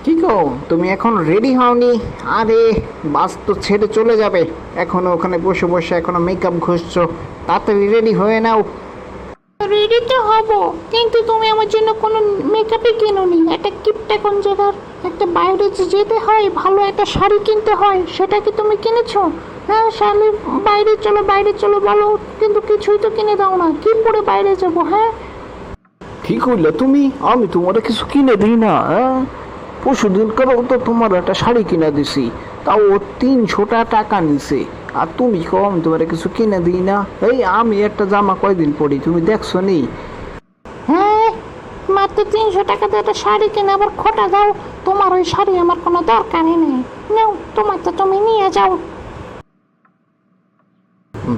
কি গো, তুমি এখন রেডি হওনি? আরে, বাস তো ছেড়ে চলে যাবে। এখনো ওখানে বসে বসে এখনো মেকআপ ঘষছো। তাড়াতাড়ি রেডি হয়ে নাও। রেডি তো হব, কিন্তু তুমি আমার জন্য কোনো মেকআপই কিনোনি। একটা কিপটা কোন জায়গার একটা বাইরে যে যেতে হয়, ভালো একটা শাড়ি কিনতে হয়, সেটা কি তুমি কিনেছো? হ্যাঁ, শাড়ি বাইরে চলো বাইরে চলো বলো, কিন্তু কিছুই তো কিনে দাও না। কি পরে বাইরে যাবো? হ্যাঁ, কি করলে তুমি? আমি তোমার কিছু কিনে দিই না, হ্যাঁ? পরশুদিন করেও তো তোমার একটা শাড়ি কিনে দিছি, তাও ও 300টা টাকা নিছে। আর তুমি কম, তোমার কিছু কিনে দিই না? এই আমি একটা জামা কয়দিন পরি, তুমি দেখছো নি? হ্যাঁ, মাত্র 300 টাকা দিয়ে একটা শাড়ি কিনে আবার খোটা দাও। তোমার ওই শাড়ি আমার কোনো দরকারই নেই। নাও, তোমার তো তুমি নিয়ে যাও।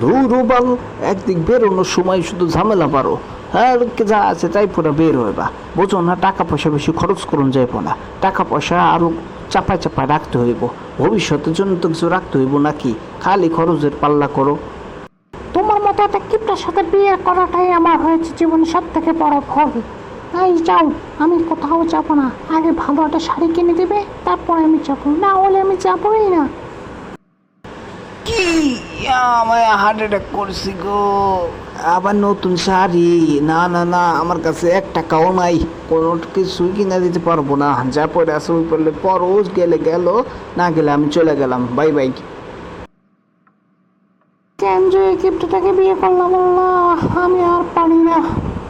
ধুরুবাল, একদিক বেরোনোর সময় শুধু ঝামেলা পারো। হ্যাঁ, যা আছে তাই পুরো বের হইবা। বোঝো না, টাকা পয়সা বেশি খরচ করুন যাইব না। টাকা পয়সা আরো চাপায় চাপায় রাখতে হইব। ভবিষ্যতের জন্য তো কিছু রাখতে হইব নাকি? খালি খরচের পাল্লা করো। তোমার মতো একটা কিপটার সাথে বিয়ে করাটাই আমার হয়েছে জীবনের সব থেকে বড় ভুল। এই যাও, আমি কোথাও যাব না। আগে ভালো একটা শাড়ি কিনে দিবে, তারপরে আমি যাবো, না হলে আমি যাবোই না। কি? আমায় হার্ট অ্যাটাক করছি গো। আবার নতুন শাড়ি? না না না, আমার কাছে 1 টাকাও নাই। কোনো কিছুই কিনে দিতে পারবো না। যা পরে আছে ওই পড়লে পরশ, গেলে গেল, না গেলে আমি চলে গেলাম। Bye bye. কেন যে এই কিপটাটাকে বিয়ে করলাম, আল্লাহ, আমি আর পারি না।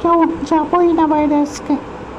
যাও, যাবোই না বাইরে আজকে।